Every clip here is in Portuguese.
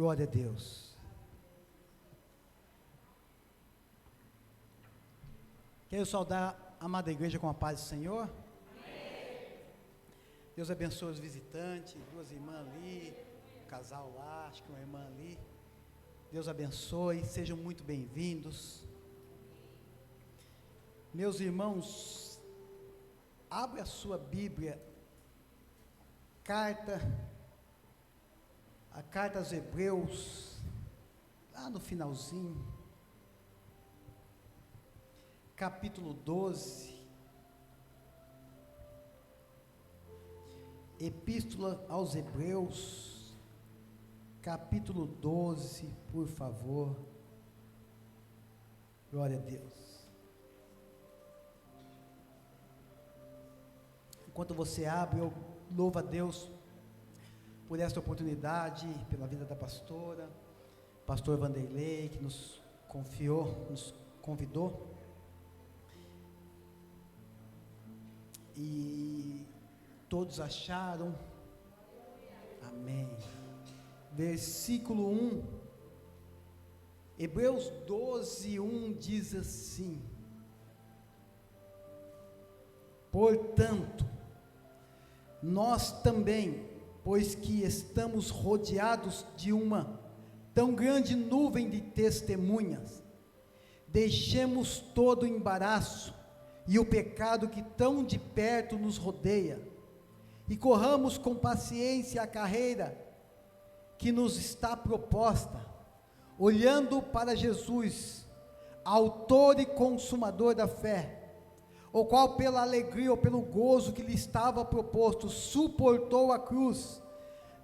Glória a Deus. Quero saudar a amada igreja com a paz do Senhor. Amém. Deus abençoe os visitantes, duas irmãs ali, um casal lá, acho que uma irmã ali. Deus abençoe, sejam muito bem-vindos. Meus irmãos, abre a sua Bíblia, a carta aos Hebreus, lá no finalzinho, capítulo 12, Epístola aos Hebreus, capítulo 12, por favor. Glória a Deus. Enquanto você abre, eu louvo a Deus por esta oportunidade, pela vida da pastora, pastor Vanderlei, que nos convidou, e todos acharam, amém. Versículo 1, Hebreus 12, 1 diz assim: portanto, nós também, pois que estamos rodeados de uma tão grande nuvem de testemunhas, deixemos todo o embaraço e o pecado que tão de perto nos rodeia, e corramos com paciência a carreira que nos está proposta, olhando para Jesus, autor e consumador da fé, o qual pela alegria ou pelo gozo que lhe estava proposto, suportou a cruz,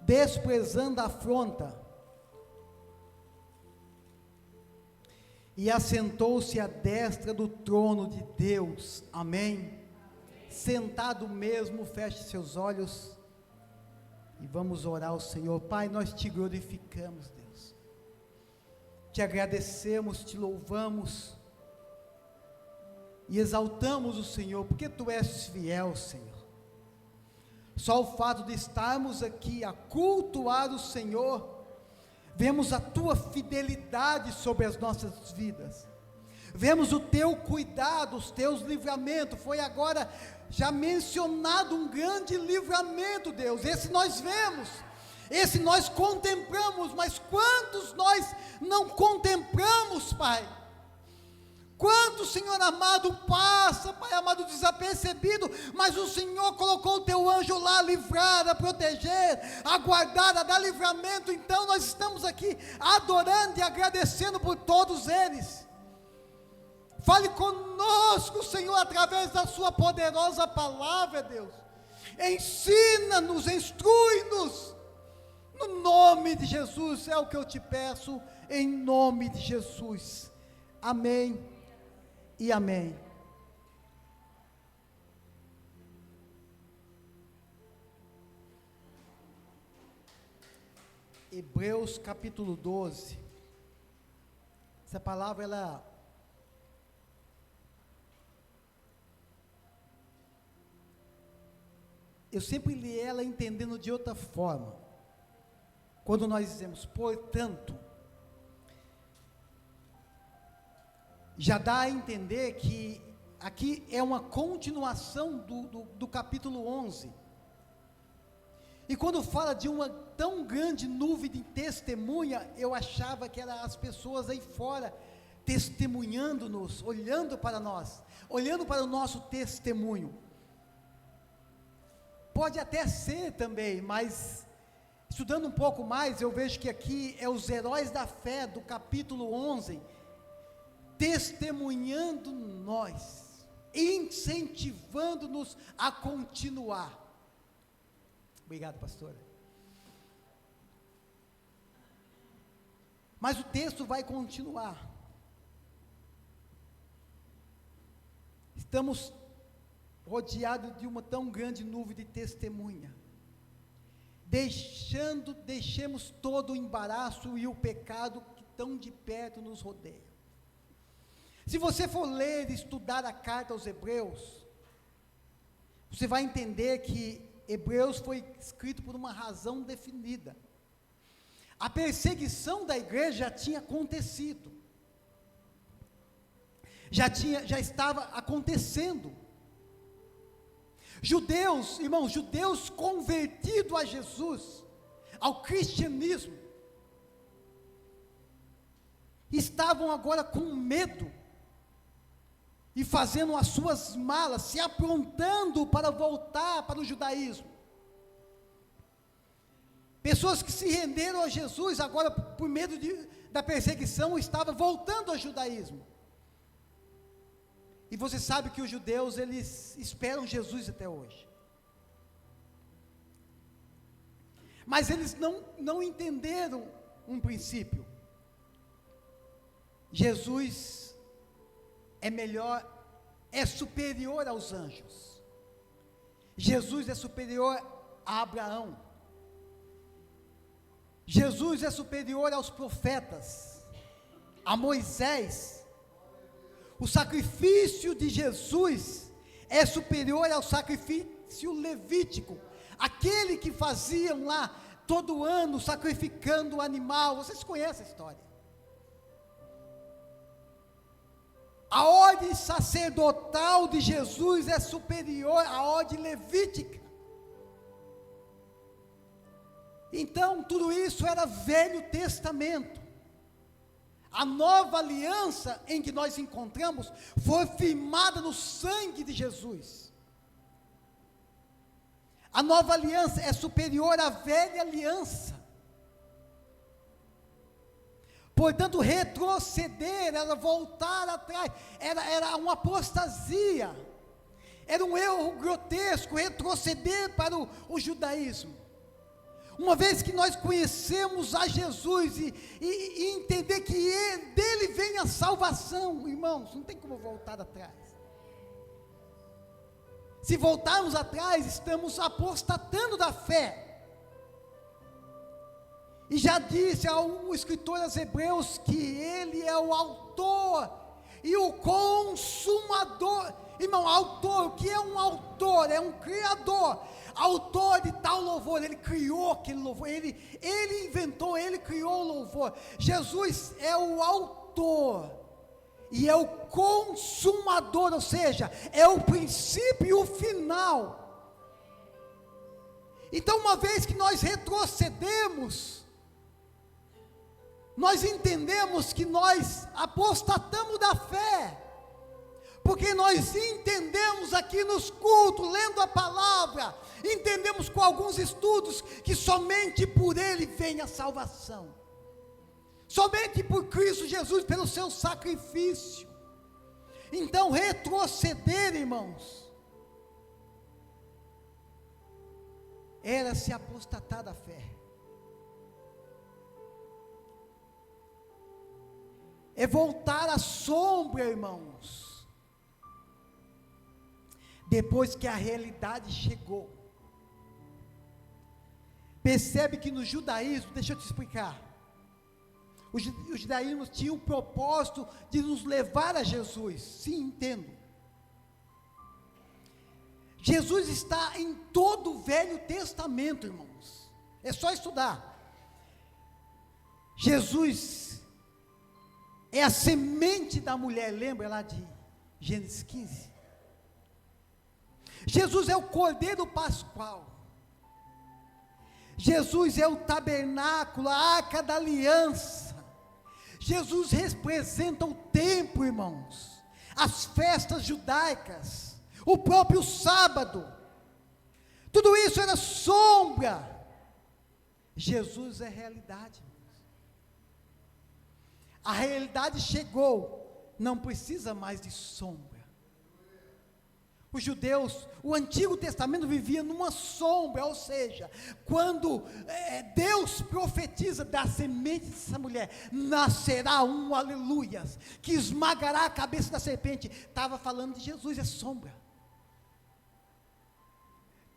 desprezando a afronta, e assentou-se à destra do trono de Deus, amém? Sentado mesmo, feche seus olhos, e vamos orar ao Senhor. Pai, nós te glorificamos, Deus, te agradecemos, te louvamos, e exaltamos o Senhor, porque Tu és fiel, Senhor. Só o fato de estarmos aqui a cultuar o Senhor, vemos a Tua fidelidade sobre as nossas vidas, vemos o Teu cuidado, os Teus livramentos. Foi agora já mencionado um grande livramento, Deus, esse nós vemos, esse nós contemplamos, mas quantos nós não contemplamos, Pai? Quanto, Senhor amado, passa, Pai amado, desapercebido, mas o Senhor colocou o Teu anjo lá a livrar, a proteger, a guardar, a dar livramento. Então nós estamos aqui adorando e agradecendo por todos eles. Fale conosco, Senhor, através da Sua poderosa palavra, Deus. Ensina-nos, instrui-nos, no nome de Jesus, é o que eu te peço, em nome de Jesus, amém e amém. Hebreus capítulo 12, essa palavra, eu sempre li ela entendendo de outra forma. Quando nós dizemos, portanto, já dá a entender que aqui é uma continuação do capítulo 11, e quando fala de uma tão grande nuvem de testemunha, eu achava que eram as pessoas aí fora, testemunhando-nos, olhando para nós, olhando para o nosso testemunho. Pode até ser também, mas estudando um pouco mais, eu vejo que aqui é os heróis da fé do capítulo 11, testemunhando nós, incentivando-nos a continuar. Obrigado, pastora. Mas o texto vai continuar. Estamos rodeados de uma tão grande nuvem de testemunha. Deixemos todo o embaraço e o pecado que tão de perto nos rodeia. Se você for ler e estudar a carta aos Hebreus, você vai entender que Hebreus foi escrito por uma razão definida. A perseguição da igreja já tinha acontecido. Já estava acontecendo. Judeus, irmãos, judeus convertidos a Jesus, ao cristianismo, estavam agora com medo e fazendo as suas malas, se aprontando para voltar para o judaísmo. Pessoas que se renderam a Jesus agora por medo da perseguição estavam voltando ao judaísmo. E você sabe que os judeus, eles esperam Jesus até hoje. Mas eles não entenderam um princípio. Jesus é melhor, é superior aos anjos. Jesus é superior a Abraão. Jesus é superior aos profetas, a Moisés. O sacrifício de Jesus é superior ao sacrifício levítico, aquele que faziam lá todo ano sacrificando o animal. Vocês conhecem a história. A ordem sacerdotal de Jesus é superior à ordem levítica. Então, tudo isso era Velho Testamento. A nova aliança em que nós encontramos foi firmada no sangue de Jesus. A nova aliança é superior à velha aliança. Portanto, retroceder era voltar atrás, era uma apostasia, era um erro grotesco, retroceder para o judaísmo. Uma vez que nós conhecemos a Jesus e entender que dele vem a salvação, irmãos, não tem como voltar atrás. Se voltarmos atrás, estamos apostatando da fé. E já disse ao escritor aos Hebreus que ele é o autor e o consumador. Irmão, autor, o que é um autor? É um criador, autor de tal louvor. Ele criou aquele louvor, ele inventou, ele criou o louvor. Jesus é o autor e é o consumador, ou seja, é o princípio e o final. Então, uma vez que nós retrocedemos, nós entendemos que nós apostatamos da fé, porque nós entendemos aqui nos cultos, lendo a palavra, entendemos com alguns estudos, que somente por Ele vem a salvação, somente por Cristo Jesus, pelo seu sacrifício. Então, retroceder, irmãos, era se apostatar da fé. É voltar à sombra, irmãos. Depois que a realidade chegou. Percebe que no judaísmo, deixa eu te explicar. O judaísmo tinha o propósito de nos levar a Jesus. Sim, entendo. Jesus está em todo o Velho Testamento, irmãos. É só estudar. Jesus é a semente da mulher, lembra lá de Gênesis 15? Jesus é o Cordeiro Pascual. Jesus é o tabernáculo, a arca da aliança. Jesus representa o templo, irmãos, as festas judaicas, o próprio sábado. Tudo isso era sombra. Jesus é realidade. A realidade chegou, não precisa mais de sombra. Os judeus, o Antigo Testamento vivia numa sombra, ou seja, quando Deus profetiza da semente dessa mulher, nascerá um aleluias, que esmagará a cabeça da serpente, estava falando de Jesus, é sombra.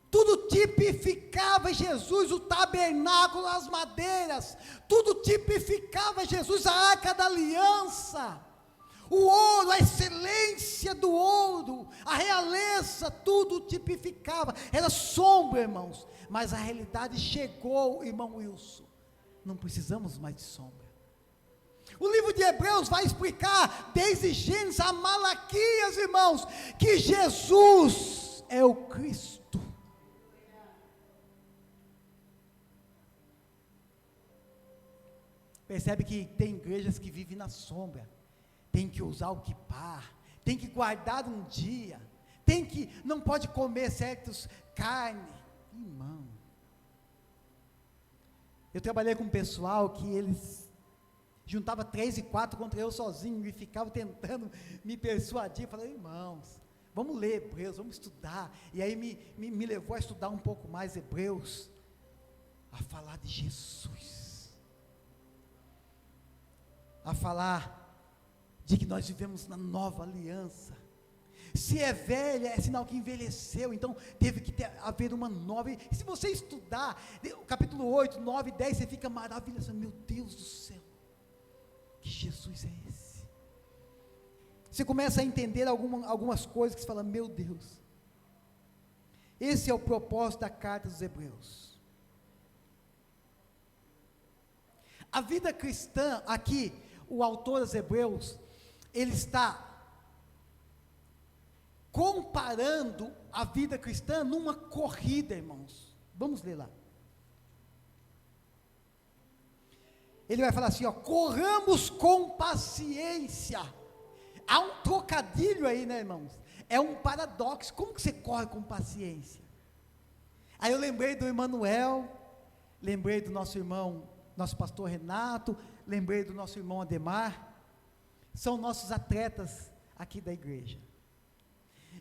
Tudo tipificava Jesus, o tabernáculo, as madeiras, tudo tipificava Jesus, a arca da aliança, o ouro, a excelência do ouro, a realeza, tudo tipificava, era sombra, irmãos, mas a realidade chegou, irmão Wilson, não precisamos mais de sombra. O livro de Hebreus vai explicar, desde Gênesis a Malaquias, irmãos, que Jesus é o Cristo. Percebe que tem igrejas que vivem na sombra, tem que usar o kippah, tem que guardar um dia, não pode comer certos carne. Irmão, eu trabalhei com um pessoal que eles juntava 3 e 4 contra eu sozinho e ficava tentando me persuadir. Eu falei, irmãos, vamos ler Hebreus, vamos estudar. E aí me levou a estudar um pouco mais Hebreus, a falar de Jesus, a falar de que nós vivemos na nova aliança. Se é velha, é sinal que envelheceu, então teve que haver uma nova. E se você estudar, o capítulo 8, 9, 10, você fica maravilhoso, meu Deus do céu, que Jesus é esse? Você começa a entender algumas coisas que você fala, meu Deus, esse é o propósito da carta dos Hebreus. A vida cristã, aqui, o autor dos Hebreus, ele está comparando a vida cristã numa corrida, irmãos. Vamos ler lá. Ele vai falar assim, corramos com paciência. Há um trocadilho aí, né, irmãos? É um paradoxo. Como que você corre com paciência? Aí eu lembrei do Emanuel, lembrei do nosso irmão, nosso pastor Renato, lembrei do nosso irmão Ademar. São nossos atletas aqui da igreja.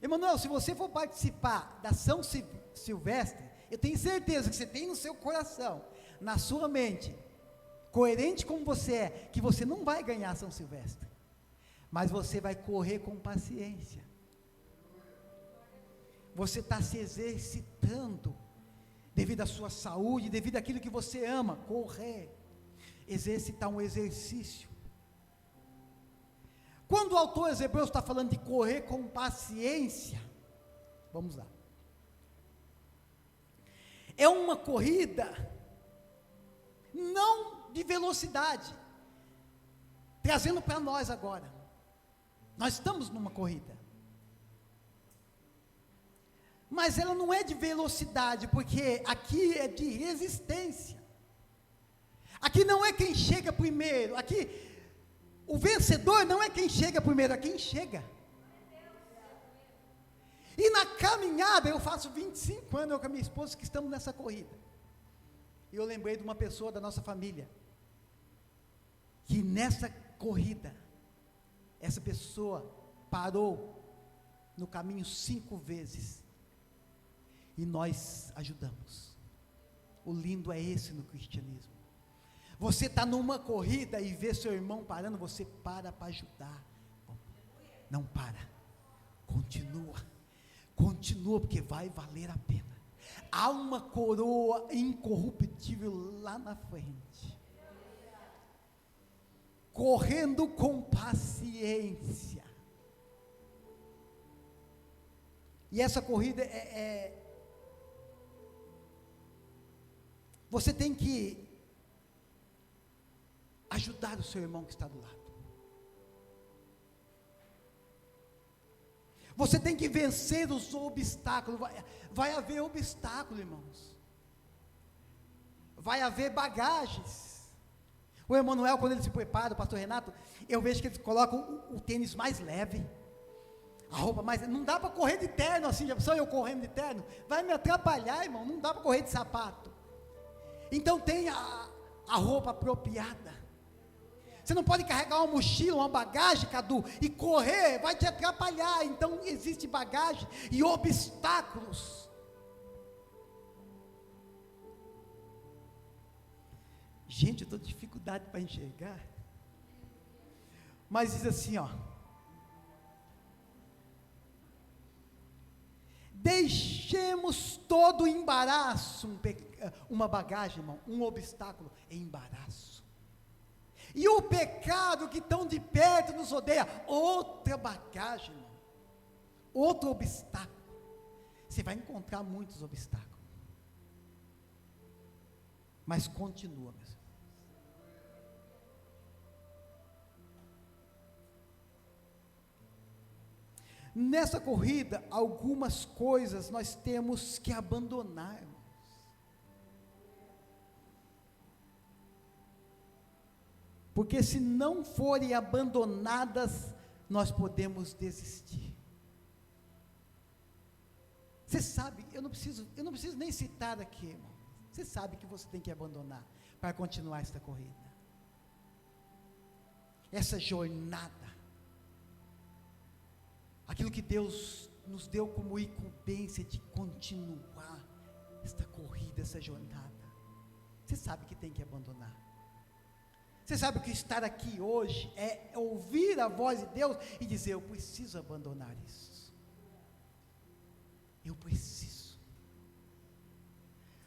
Emanuel, se você for participar da São Silvestre, eu tenho certeza que você tem no seu coração, na sua mente, coerente como você é, que você não vai ganhar a São Silvestre, mas você vai correr com paciência. Você está se exercitando, devido à sua saúde, devido àquilo que você ama, correr, exercitar um exercício. Quando o autor dos Hebreus está falando de correr com paciência, vamos lá, é uma corrida, não de velocidade, trazendo para nós agora, nós estamos numa corrida, mas ela não é de velocidade, porque aqui é de resistência, aqui não é quem chega primeiro, aqui o vencedor não é quem chega primeiro, é quem chega. E na caminhada, eu faço 25 anos, eu com a minha esposa, que estamos nessa corrida. E eu lembrei de uma pessoa da nossa família, que nessa corrida, essa pessoa parou no caminho 5 vezes, e nós ajudamos. O lindo é esse no cristianismo. Você está numa corrida e vê seu irmão parando, você para ajudar. Não para, continua, porque vai valer a pena. Há uma coroa incorruptível lá na frente, correndo com paciência. E essa corrida você tem que ajudar o seu irmão que está do lado. Você tem que vencer os obstáculos. Vai haver obstáculo, irmãos. Vai haver bagagens. O Emanuel, quando ele se prepara, o pastor Renato, eu vejo que eles colocam o tênis mais leve, a roupa mais leve. Não dá para correr de terno assim, já só eu correndo de terno, vai me atrapalhar, irmão. Não dá para correr de sapato. Então tem a roupa apropriada. Você não pode carregar uma mochila, uma bagagem, Cadu, e correr, vai te atrapalhar. Então existe bagagem e obstáculos. Gente, eu estou com dificuldade para enxergar. Mas diz assim, deixemos todo o embaraço, uma bagagem, irmão, um obstáculo, embaraço. E o pecado que tão de perto nos odeia, outra bagagem, irmão, outro obstáculo. Você vai encontrar muitos obstáculos, mas continua, meus irmãos. Nessa corrida, algumas coisas nós temos que abandonar, irmãos. Porque se não forem abandonadas, nós podemos desistir. Você sabe, eu não preciso nem citar aqui, irmão. Você sabe que você tem que abandonar para continuar esta corrida. Essa jornada. Aquilo que Deus nos deu como incumbência de continuar esta corrida, essa jornada. Você sabe que tem que abandonar. Você sabe que estar aqui hoje é ouvir a voz de Deus e dizer: eu preciso abandonar isso. Eu preciso.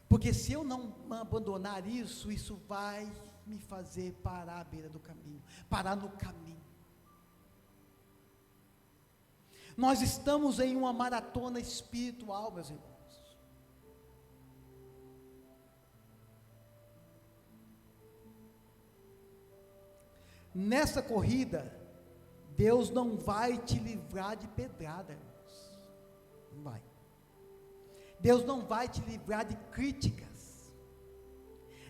Porque se eu não abandonar isso, isso vai me fazer parar à beira do caminho, parar no caminho. Nós estamos em uma maratona espiritual, meus irmãos. Nessa corrida, Deus não vai te livrar de pedrada, irmãos. Não vai. Deus não vai te livrar de críticas.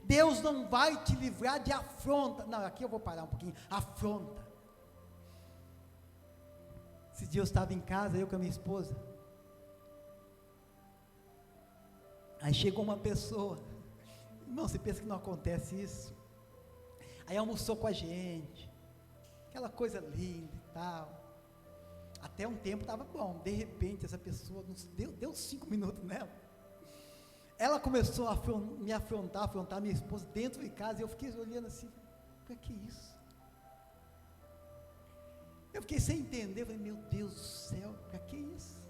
Deus não vai te livrar de afronta. Não, aqui eu vou parar um pouquinho. Afronta. Esse dia eu estava em casa, eu com a minha esposa. Aí chegou uma pessoa. Irmão, você pensa que não acontece isso? Aí almoçou com a gente, aquela coisa linda e tal. Até um tempo estava bom. De repente essa pessoa deu 5 minutos nela. Ela começou a me afrontar minha esposa dentro de casa. E eu fiquei olhando assim: para que isso? Eu fiquei sem entender. Falei: meu Deus do céu, para que isso?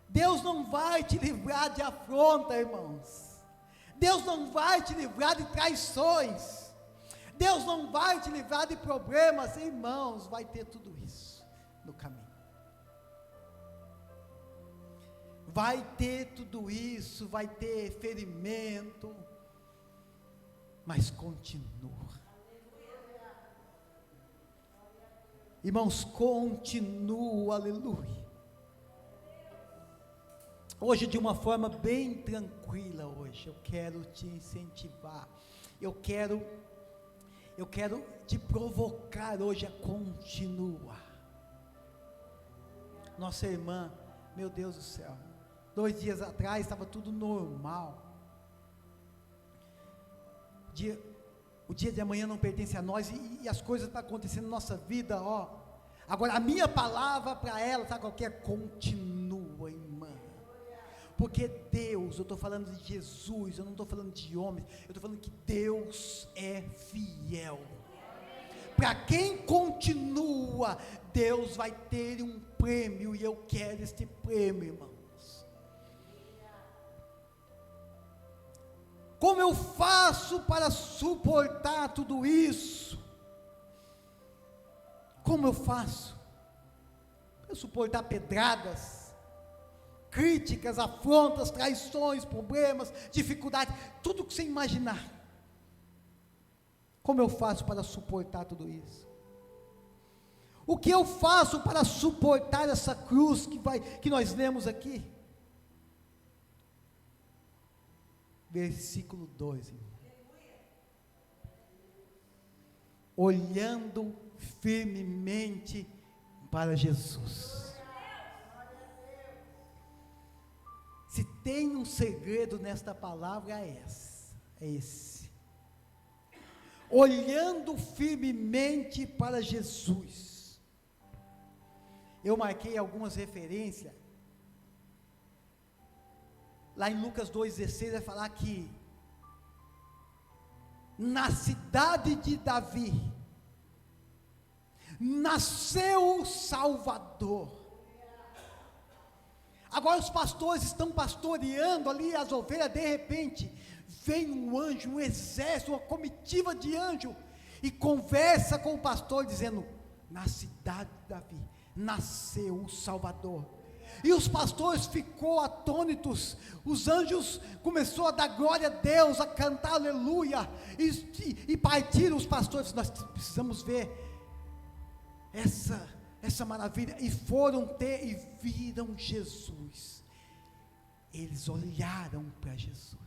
Deus não vai te livrar de afronta, irmãos. Deus não vai te livrar de traições. Deus não vai te livrar de problemas, irmãos. Vai ter tudo isso no caminho. Vai ter tudo isso, vai ter ferimento, mas continua. Irmãos, continua, aleluia. Hoje, de uma forma bem tranquila, hoje, eu quero te incentivar, eu quero te provocar hoje a continuar. Nossa irmã, meu Deus do céu, 2 dias atrás estava tudo normal. O dia de amanhã não pertence a nós, e as coisas estão acontecendo na nossa vida, ó. Agora, a minha palavra para ela, sabe qual que é? Continua, irmã. Porque Deus, eu estou falando de Jesus, eu não estou falando de homens, eu estou falando que Deus é fiel. Para quem continua, Deus vai ter um prêmio, e eu quero este prêmio, irmãos. Como eu faço para suportar tudo isso? Como eu faço para suportar pedradas, críticas, afrontas, traições, problemas, dificuldades, tudo que você imaginar? Como eu faço para suportar tudo isso? O que eu faço para suportar essa cruz que nós lemos aqui? Versículo 2. Olhando firmemente para Jesus. Se tem um segredo nesta palavra, é esse. Olhando firmemente para Jesus. Eu marquei algumas referências. Lá em Lucas 2,16 vai falar que na cidade de Davi nasceu o Salvador. Agora os pastores estão pastoreando ali as ovelhas, de repente vem um anjo, um exército, uma comitiva de anjo, e conversa com o pastor dizendo: na cidade de Davi nasceu o Salvador. E os pastores ficou atônitos, os anjos começou a dar glória a Deus, a cantar aleluia, e partiram os pastores: nós precisamos ver essa maravilha, e foram ter e viram Jesus. Eles olharam para Jesus.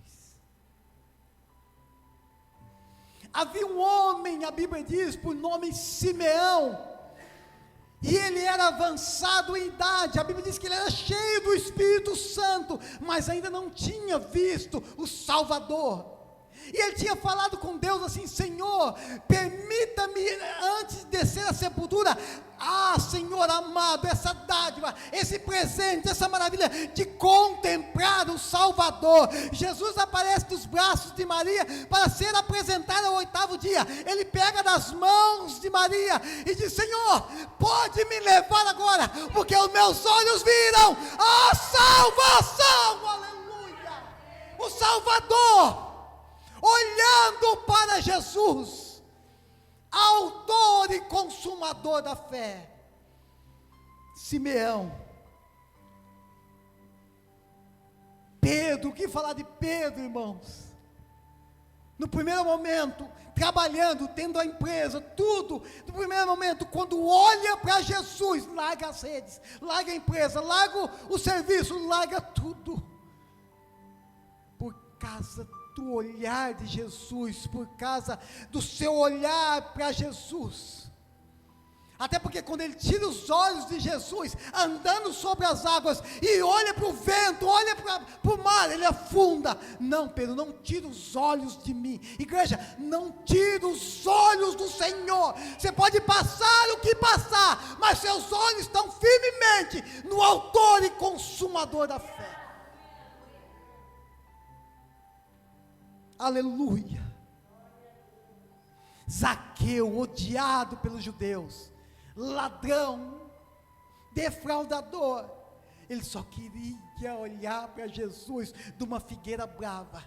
Havia um homem, a Bíblia diz, por nome Simeão, e ele era avançado em idade. A Bíblia diz que ele era cheio do Espírito Santo, mas ainda não tinha visto o Salvador. E ele tinha falado com Deus assim: Senhor, permita-me, antes de descer a sepultura, Senhor amado, essa dádiva, esse presente, essa maravilha de contemplar o Salvador. Jesus aparece dos braços de Maria para ser apresentado ao 8º dia. Ele pega das mãos de Maria e diz: Senhor, pode me levar agora, porque os meus olhos viram a salvação, aleluia, o Salvador. Olhando para Jesus, autor e consumador da fé. Simeão, Pedro, o que falar de Pedro, irmãos? No primeiro momento, trabalhando, tendo a empresa, tudo, no primeiro momento, quando olha para Jesus, larga as redes, larga a empresa, larga o serviço, larga tudo, por causa do olhar de Jesus, por causa do seu olhar para Jesus. Até porque quando ele tira os olhos de Jesus, andando sobre as águas, e olha para o vento, olha para o mar, ele afunda. Não, Pedro, não tira os olhos de mim. Igreja, não tira os olhos do Senhor. Você pode passar o que passar, mas seus olhos estão firmemente no autor e consumador da fé. Aleluia. Zaqueu, odiado pelos judeus, ladrão, defraudador, ele só queria olhar para Jesus de uma figueira brava,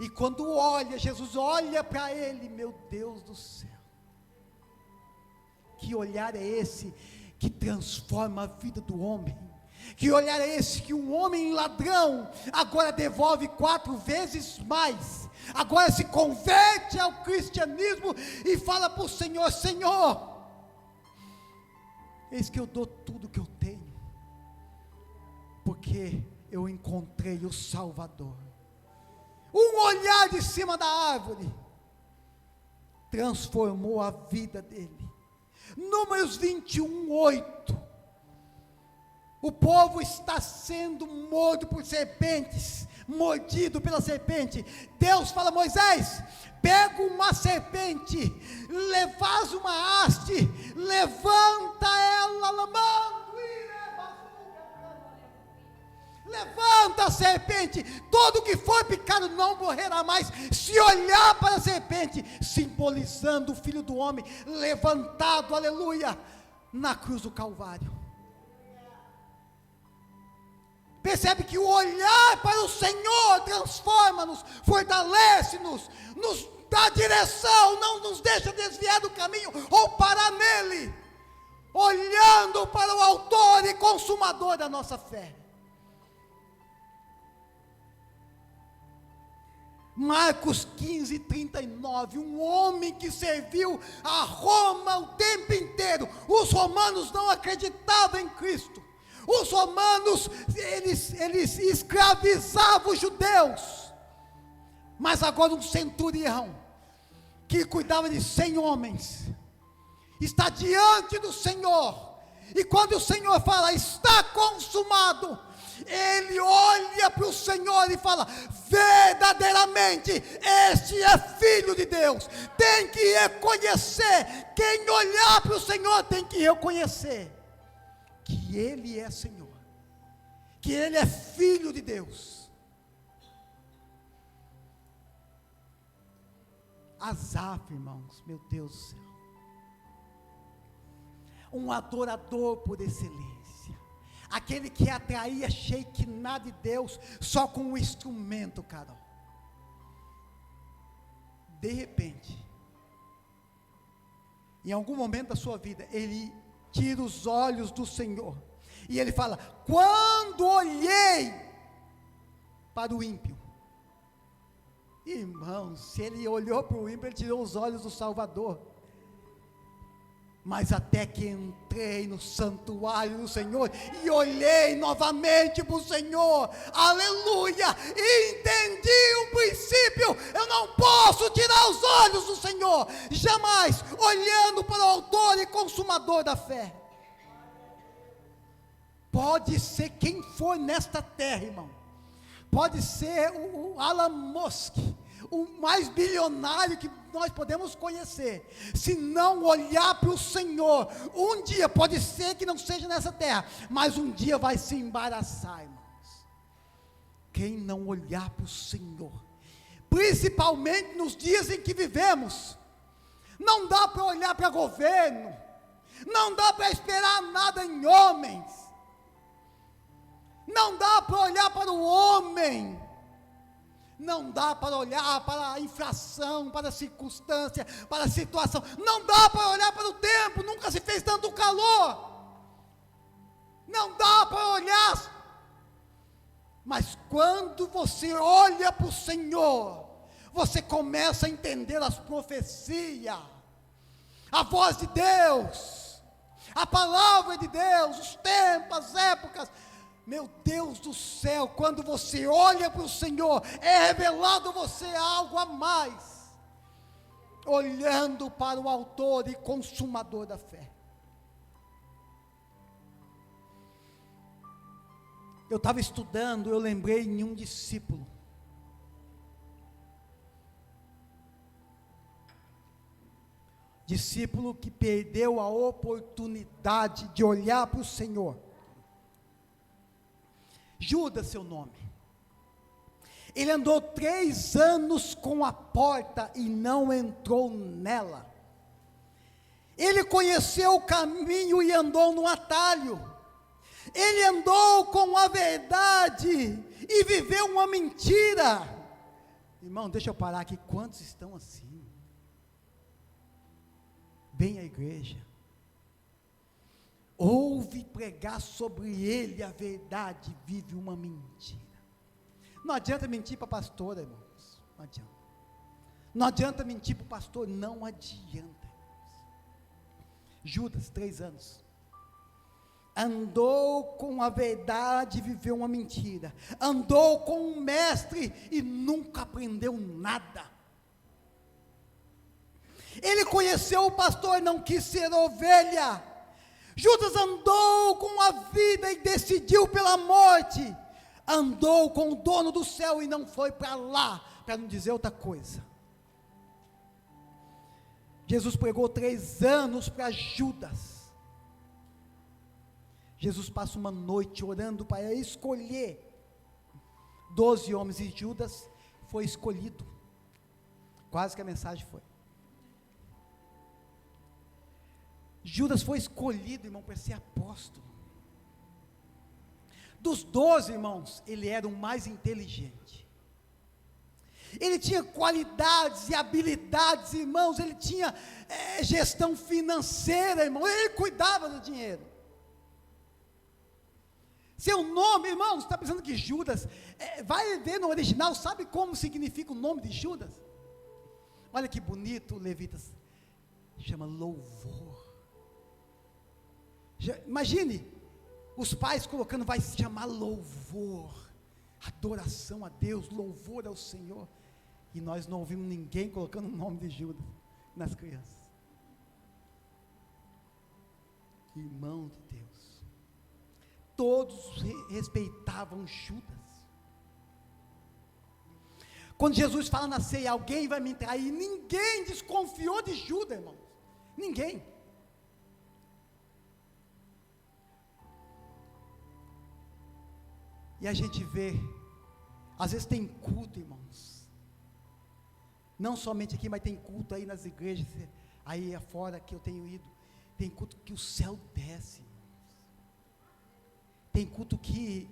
e quando olha, Jesus olha para ele, meu Deus do céu, que olhar é esse que transforma a vida do homem? Que olhar é esse que um homem ladrão agora devolve 4 vezes mais, agora se converte ao cristianismo e fala para o Senhor: Senhor, eis que eu dou tudo que eu tenho, porque eu encontrei o Salvador. Um olhar de cima da árvore transformou a vida dele. Números 21:8. O povo está sendo morto por serpentes, mordido pela serpente. Deus fala: Moisés, pega uma serpente, levas uma haste, levanta ela, lamando, levanta a serpente, todo que for picado não morrerá mais, se olhar para a serpente, simbolizando o Filho do Homem, levantado, aleluia, na cruz do Calvário. Percebe que o olhar para o Senhor transforma-nos, fortalece-nos, nos dá direção, não nos deixa desviar do caminho ou parar nele, olhando para o autor e consumador da nossa fé. Marcos 15:39, um homem que serviu a Roma o tempo inteiro. Os romanos não acreditavam em Cristo. Os romanos, eles escravizavam os judeus, mas agora um centurião, que cuidava de 100 homens, está diante do Senhor, e quando o Senhor fala, está consumado, ele olha para o Senhor e fala, verdadeiramente, este é Filho de Deus. Tem que reconhecer, quem olhar para o Senhor tem que reconhecer, que Ele é Senhor, que Ele é Filho de Deus. Asaf, irmãos, meu Deus do céu, um adorador por excelência, aquele que atraía Shekinah de Deus, só com um instrumento, Carol. De repente, em algum momento da sua vida, ele tira os olhos do Senhor, e ele fala, quando olhei para o ímpio, irmãos, se ele olhou para o ímpio, ele tirou os olhos do Salvador. Mas até que entrei no santuário do Senhor e olhei novamente para o Senhor, aleluia, e entendi o princípio. Eu não posso tirar os olhos do Senhor, jamais, olhando para o autor e consumador da fé. Pode ser quem for nesta terra, irmão, pode ser o Elon Musk, o mais bilionário que nós podemos conhecer, se não olhar para o Senhor, um dia, pode ser que não seja nessa terra, mas um dia vai se embaraçar, irmãos. Quem não olhar para o Senhor, principalmente nos dias em que vivemos, não dá para olhar para governo, não dá para esperar nada em homens, não dá para olhar para o homem, não dá para olhar para a inflação, para a circunstância, para a situação, não dá para olhar para o tempo, nunca se fez tanto calor, não dá para olhar, mas quando você olha para o Senhor, você começa a entender as profecias, a voz de Deus, a palavra de Deus, os tempos, as épocas. Meu Deus do céu, quando você olha para o Senhor, é revelado a você algo a mais, olhando para o autor e consumador da fé. Eu estava estudando, eu lembrei em um discípulo, que perdeu a oportunidade de olhar para o Senhor. Judas, seu nome. Ele andou 3 anos com a porta e não entrou nela. Ele conheceu o caminho e andou no atalho. Ele andou com a verdade e viveu uma mentira. Irmão, deixa eu parar aqui. Quantos estão assim? Vem à igreja, ouve pregar sobre ele a verdade, vive uma mentira. Não adianta mentir para a pastora, irmãos, não adianta. Não adianta mentir para o pastor, não adianta, irmãos. Judas, 3 anos, andou com a verdade, viveu uma mentira, andou com um mestre e nunca aprendeu nada. Ele conheceu o pastor e não quis ser ovelha. Judas andou com a vida e decidiu pela morte, andou com o dono do céu e não foi para lá, para não dizer outra coisa. Jesus pregou 3 anos para Judas. Jesus passa uma noite orando para escolher 12 homens, e Judas foi escolhido. Quase que a mensagem foi. Judas foi escolhido, irmão, para ser apóstolo. Dos 12, irmãos, ele era o mais inteligente. Ele tinha qualidades e habilidades, irmãos, ele tinha gestão financeira, irmão, ele cuidava do dinheiro. Seu nome, irmãos, você está pensando que Judas, vai ver no original, sabe como significa o nome de Judas? Olha que bonito, levitas, chama louvor. Imagine, os pais colocando, vai se chamar louvor, adoração a Deus, louvor ao Senhor, e nós não ouvimos ninguém colocando o nome de Judas nas crianças. Irmão de Deus, todos respeitavam Judas. Quando Jesus fala na ceia, alguém vai me trair, ninguém desconfiou de Judas, irmãos, ninguém. E a gente vê, às vezes tem culto, irmãos, não somente aqui, mas tem culto aí nas igrejas, aí afora que eu tenho ido, tem culto que o céu desce, irmãos. Tem culto que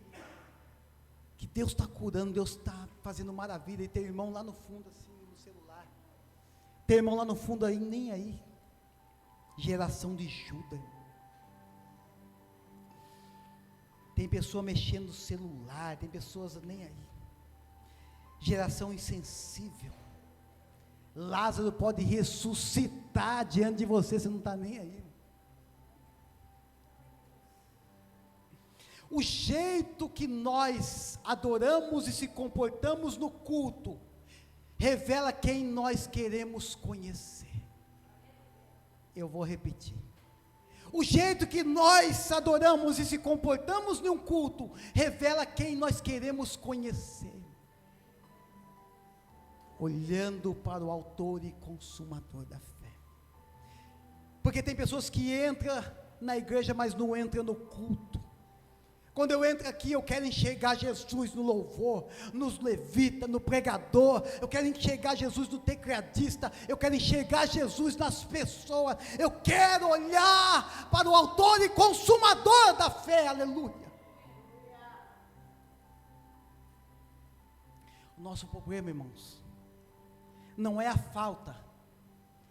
Deus está curando, Deus está fazendo maravilha, e tem irmão lá no fundo, assim, no celular, tem irmão lá no fundo aí, nem aí, geração de Judas. Tem pessoa mexendo no celular, tem pessoas nem aí, geração insensível. Lázaro pode ressuscitar diante de você, você não está nem aí. o jeito que nós adoramos e se comportamos no culto, revela quem nós queremos conhecer. Eu vou repetir. O jeito que nós adoramos e se comportamos em um culto, revela quem nós queremos conhecer. Olhando para o autor e consumador da fé. Porque tem pessoas que entram na igreja, mas não entram no culto. Quando eu entro aqui, eu quero enxergar Jesus no louvor, nos levitas, no pregador, eu quero enxergar Jesus no tecladista, eu quero enxergar Jesus nas pessoas, eu quero olhar para o autor e consumador da fé, aleluia. O nosso problema, irmãos, não é a falta,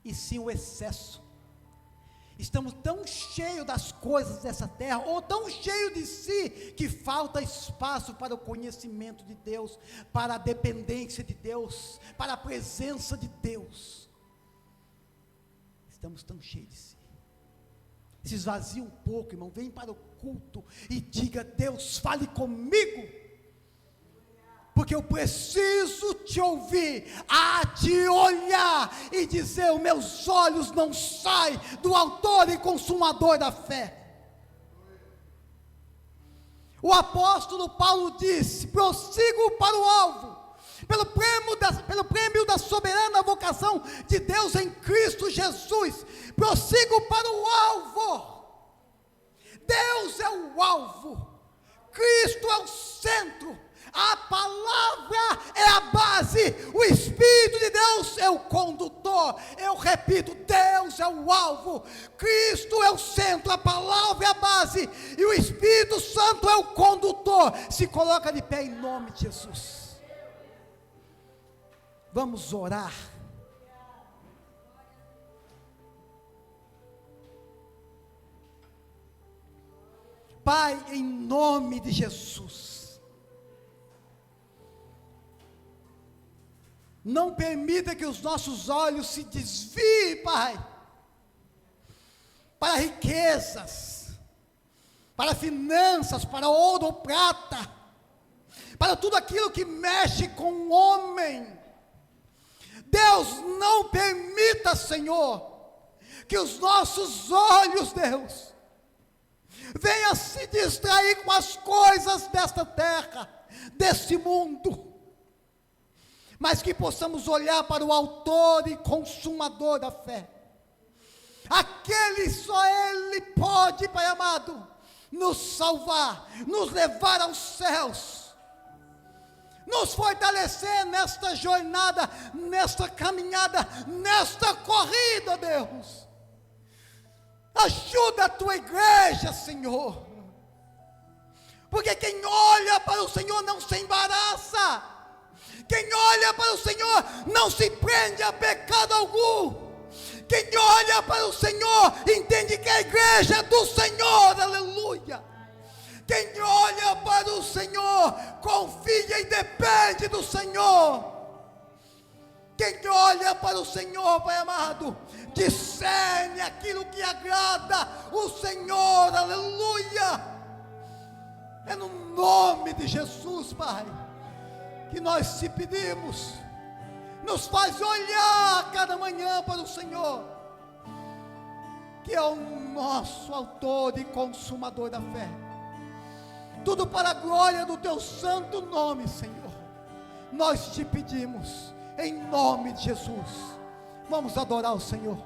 e sim o excesso. Estamos tão cheios das coisas dessa terra, ou tão cheios de si, que falta espaço para o conhecimento de Deus, para a dependência de Deus, para a presença de Deus. Estamos tão cheios de si. Se esvazie um pouco, irmão, vem para o culto e diga: Deus, fale comigo, porque eu preciso te ouvir, te olhar e dizer: os meus olhos não saem do autor e consumador da fé. O apóstolo Paulo disse: prossigo para o alvo, pelo prêmio da soberana vocação de Deus em Cristo Jesus. Prossigo para o alvo. Deus é o alvo, Cristo é o centro, a palavra é a base, o Espírito de Deus é o condutor. Eu repito, Deus é o alvo, Cristo é o centro, a palavra é a base, e o Espírito Santo é o condutor. Se coloca de pé em nome de Jesus. Vamos orar. Pai, em nome de Jesus, não permita que os nossos olhos se desviem, Pai, para riquezas, para finanças, para ouro ou prata, para tudo aquilo que mexe com o homem. Deus, não permita, Senhor, que os nossos olhos, Deus, venha se distrair com as coisas desta terra, deste mundo, mas que possamos olhar para o autor e consumador da fé, aquele, só Ele pode, Pai amado, nos salvar, nos levar aos céus, nos fortalecer nesta jornada, nesta caminhada, nesta corrida, Deus. Ajuda a tua igreja, Senhor, porque quem olha para o Senhor não se embaraça, quem olha para o Senhor não se prende a pecado algum, quem olha para o Senhor entende que a igreja é do Senhor, aleluia. Quem olha para o Senhor confia e depende do Senhor. Quem olha para o Senhor, Pai amado, discerne aquilo que agrada o Senhor, aleluia. É no nome de Jesus, Pai, que nós te pedimos. Nos faz olhar cada manhã para o Senhor, que é o nosso autor e consumador da fé. Tudo para a glória do teu santo nome, Senhor. Nós te pedimos, em nome de Jesus. Vamos adorar o Senhor.